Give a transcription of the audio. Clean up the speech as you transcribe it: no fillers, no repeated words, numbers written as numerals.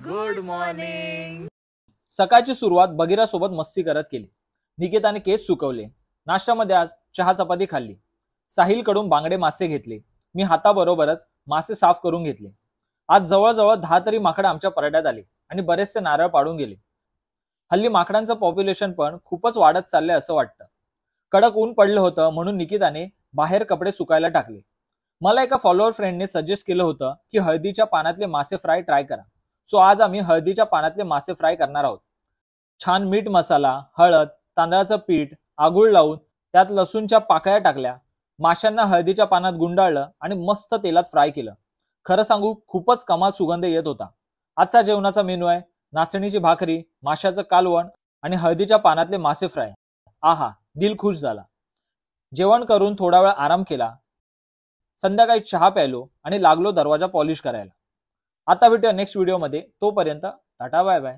Good morning. सकाळची सुरुवात बगीरा सोबत मस्ती करत केली। निकिताने केस सुकवले। नाश्त्यामध्ये आज चहा चपाती खाल्ली। साहिल कडून बांगडे मासे घेतले। मी हाताबरोबरच मासे साफ करून घेतले। आज जवळजवळ 10 तरी माकडे आमच्या परड्यात आले आणि बरेचसे नारळ पाडून गेले। हल्ली माकडांचं पॉप्युलेशन पण खूपच वाढत चाललंय असं वाटतं। कडक ऊन पडलं होतं म्हणून निकिताने बाहेर कपडे सुकायला टाकले। मला एका फॉलोअर फ्रेंडने सजेस्ट केलं होतं की हळदीच्या पानातले मासे फ्राय ट्राय करा। सो आज आम्ही हळदीच्या पानातले मासे फ्राय करणार आहोत। छान मीठ मसाला, हळद, तांदळाचं पीठ, आगूळ लावून त्यात लसूणच्या पाकळ्या टाकल्या। माशांना हळदीच्या पानात गुंडाळलं आणि मस्त तेलात फ्राय केलं। खरं सांगू खूपच कमाल सुगंध येत होता। आजचा जेवणाचा मेनू आहे नाचणीची भाकरी, माशाचं कालवण आणि हळदीच्या पानातले मासे फ्राय। आहा, दिल खुश झाला। जेवण करून थोडा वेळ आराम केला। संध्याकाळी चहा प्यायलो आणि लागलो दरवाजा पॉलिश करायला। आता भेटूया नेक्स्ट व्हिडिओ मध्ये। तोपर्यंत टाटा बाय बाय।